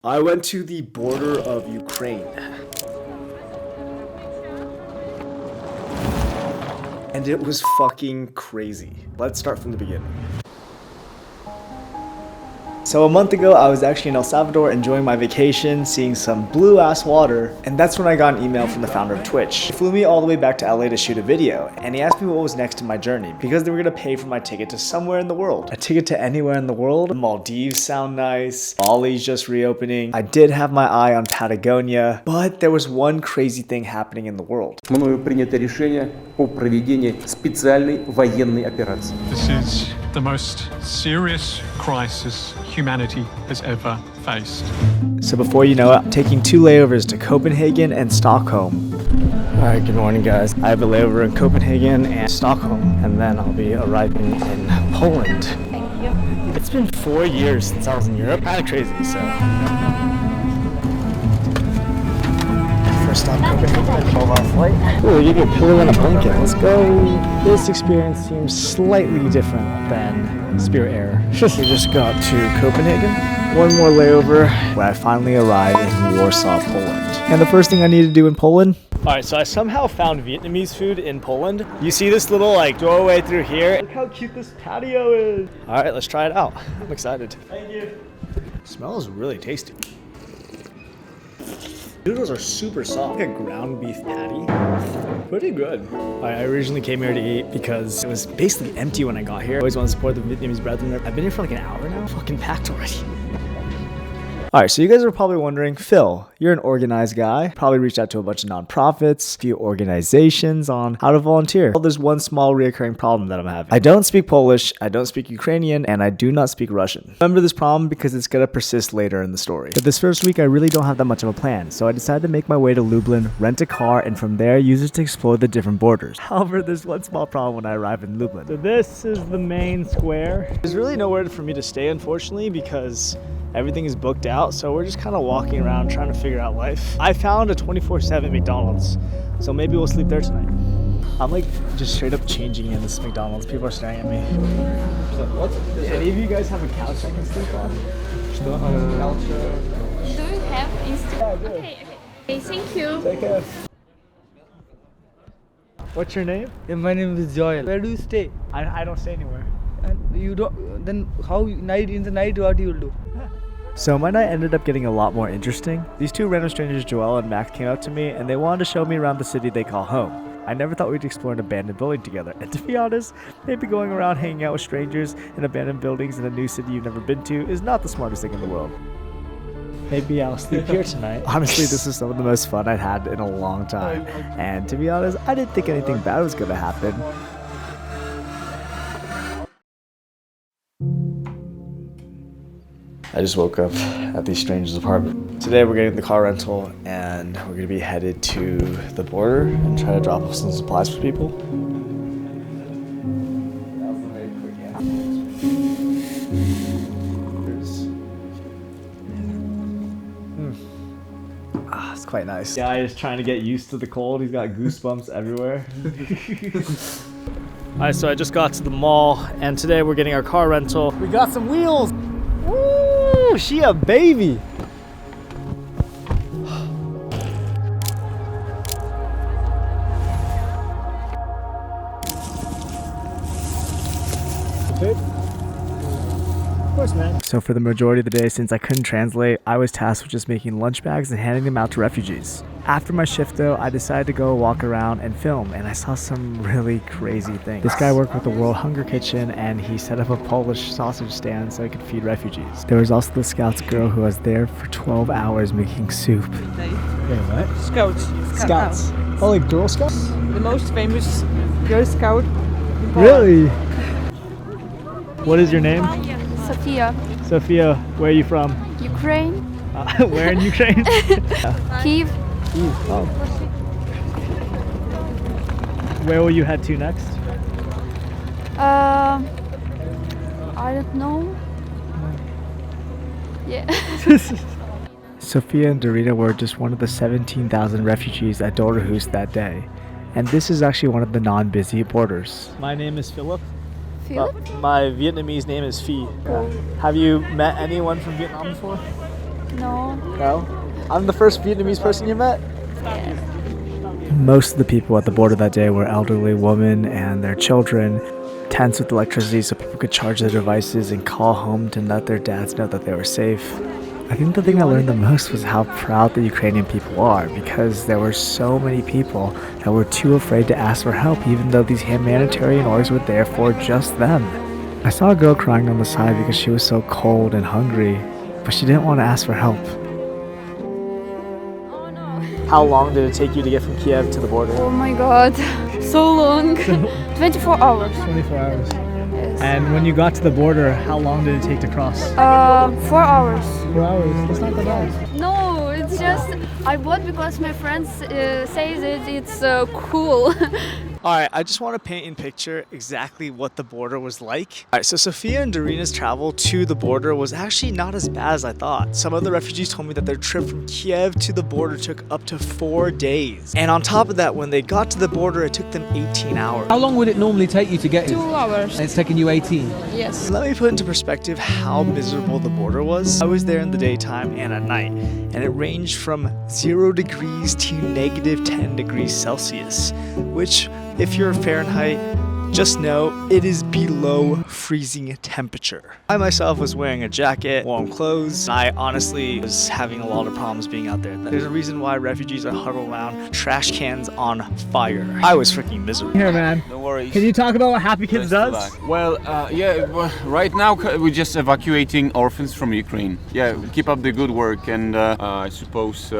I went to the border of Ukraine. And it was fucking crazy. Let's start from the beginning. So a month ago, I was actually in El Salvador enjoying my vacation, seeing some blue ass water, and that's when I got an email from the founder of Twitch. He flew me all the way back to LA to shoot a video, and he asked me what was next in my journey, because they were gonna pay for my ticket to somewhere in the world. A ticket to anywhere in the world? Maldives sound nice, Bali's just reopening. I did have my eye on Patagonia, but there was one crazy thing happening in the world. Мною принято решение о проведении специальной военной операции. This is the most serious crisis humanity has ever faced. So before you know it, I'm taking 2 layovers to Copenhagen and Stockholm. Alright, good morning guys. I have a layover in Copenhagen and Stockholm, and then I'll be arriving in Poland. Thank you. It's been 4 years since I was in Europe. Kinda crazy, so. First stop Copenhagen, 12-hour flight. Ooh, you get a pillow and a blanket. Let's go. This experience seems slightly different than Spirit Air. We just got to Copenhagen. One more layover where I finally arrive in Warsaw, Poland. And the first thing I need to do in Poland. Alright, so I somehow found Vietnamese food in Poland. You see this little doorway through here? Look how cute this patio is. Alright, let's try it out. I'm excited. Thank you. It smells really tasty. Noodles are super soft, like a ground beef patty. Pretty good. I originally came here to eat because it was basically empty when I got here. I always want to support the Vietnamese brethren. I've been here for like an hour now. Fucking packed already. Alright, so you guys are probably wondering, Phil, you're an organized guy. Probably reached out to a bunch of nonprofits, a few organizations on how to volunteer. Well, there's one small reoccurring problem that I'm having. I don't speak Polish, I don't speak Ukrainian, and I do not speak Russian. Remember this problem because it's gonna persist later in the story. But this first week, I really don't have that much of a plan, so I decided to make my way to Lublin, rent a car, and from there, use it to explore the different borders. However, there's one small problem when I arrive in Lublin. So this is the main square. There's really nowhere for me to stay, unfortunately, because everything is booked out, so we're just kind of walking around trying to figure out life. I found a 24/7 McDonald's, so maybe we'll sleep there tonight. I'm like just straight up changing in this McDonald's. People are staring at me. Do any of you guys have a couch I can sleep on? Do you have Instagram? Okay. Thank you. Take care. What's your name? Yeah, my name is Joel. Where do you stay? I don't stay anywhere. And you don't. Then how night in the night? What you will do? So my night ended up getting a lot more interesting. These 2 random strangers, Joel and Max, came up to me and they wanted to show me around the city they call home. I never thought we'd explore an abandoned building together. And to be honest, maybe going around hanging out with strangers in abandoned buildings in a new city you've never been to is not the smartest thing in the world. Maybe I'll sleep here tonight. Honestly, this is some of the most fun I've had in a long time. And to be honest, I didn't think anything bad was gonna happen. I just woke up at these strangers' apartment. Today we're getting the car rental and we're gonna be headed to the border and try to drop off some supplies for people. It's quite nice. Guy is trying to get used to the cold. He's got goosebumps everywhere. Alright, so I just got to the mall and today we're getting our car rental. We got some wheels! Woo! She a baby! Of course, man. So for the majority of the day, since I couldn't translate, I was tasked with just making lunch bags and handing them out to refugees. After my shift though, I decided to go walk around and film, and I saw some really crazy things. This guy worked with the World Hunger Kitchen and he set up a Polish sausage stand so he could feed refugees. There was also the Scouts girl who was there for 12 hours making soup. Wait, what? Scouts. Scouts. Oh, like Girl Scouts? The most famous Girl Scout. Really? What is your name? Sophia. Sophia, where are you from? Ukraine. Where in Ukraine? Kiev. Oh. Where will you head to next? I don't know. Yeah. Sophia and Dorita were just one of the 17,000 refugees at Dorahus that day. And this is actually one of the non-busy borders. My name is Philip. Philip? My Vietnamese name is Phi. Have you met anyone from Vietnam before? No. No? I'm the first Vietnamese person you met? Yes. Most of the people at the border that day were elderly women and their children. Tents with electricity so people could charge their devices and call home to let their dads know that they were safe. I think the thing I learned the most was how proud the Ukrainian people are, because there were so many people that were too afraid to ask for help, even though these humanitarian orders were there for just them. I saw a girl crying on the side because she was so cold and hungry, but she didn't want to ask for help. Oh no. How long did it take you to get from Kiev to the border? Oh my god. So long. 24 hours. 24 hours. Yes. And when you got to the border, how long did it take to cross? 4 hours. 4 hours. That's not that bad. No, it's just I bought because my friends say that it's cool. Alright, I just want to paint in picture exactly what the border was like. Alright, so Sophia and Darina's travel to the border was actually not as bad as I thought. Some of the refugees told me that their trip from Kiev to the border took up to 4 days. And on top of that, when they got to the border, it took them 18 hours. How long would it normally take you to get here? 2 hours. And it's taken you 18. Yes. Let me put into perspective how miserable the border was. I was there in the daytime and at night, and it ranged from 0 degrees to negative 10 degrees Celsius, which, if you're Fahrenheit, just know it is below freezing temperature. I myself was wearing a jacket, warm clothes. I honestly was having a lot of problems being out there. There's a reason why refugees are huddled around trash cans on fire. I was freaking miserable. Here, man. No worries. Can you talk about what Happy Kids does? Well, right now we're just evacuating orphans from Ukraine. Yeah, keep up the good work, and I suppose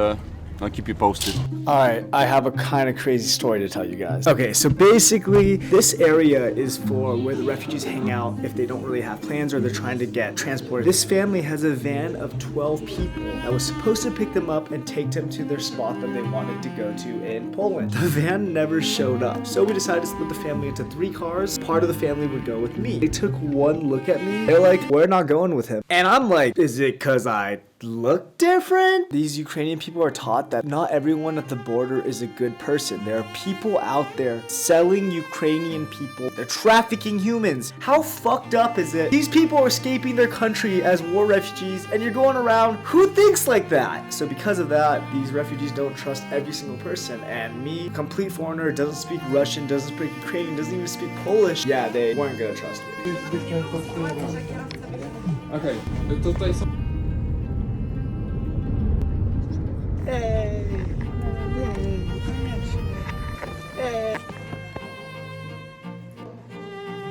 I'll keep you posted. Alright, I have a kind of crazy story to tell you guys. Okay, so basically, this area is for where the refugees hang out if they don't really have plans or they're trying to get transported. This family has a van of 12 people that was supposed to pick them up and take them to their spot that they wanted to go to in Poland. The van never showed up, so we decided to split the family into 3 cars. Part of the family would go with me. They took one look at me. They're like, we're not going with him. And I'm like, is it because I look different? These Ukrainian people are taught that not everyone at the border is a good person. There are people out there selling Ukrainian people. They're trafficking humans. How fucked up is it? These people are escaping their country as war refugees, and you're going around, who thinks like that? So because of that, these refugees don't trust every single person, and me, complete foreigner, doesn't speak Russian, doesn't speak Ukrainian, doesn't even speak Polish, yeah, they weren't gonna trust me. Okay.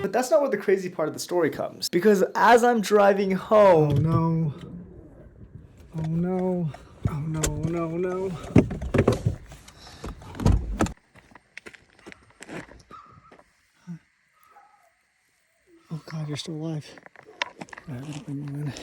But that's not where the crazy part of the story comes. Because as I'm driving home... Oh no. Oh no. Oh no, no, no. Oh God, you're still alive. Alright, I'm gonna bring you in.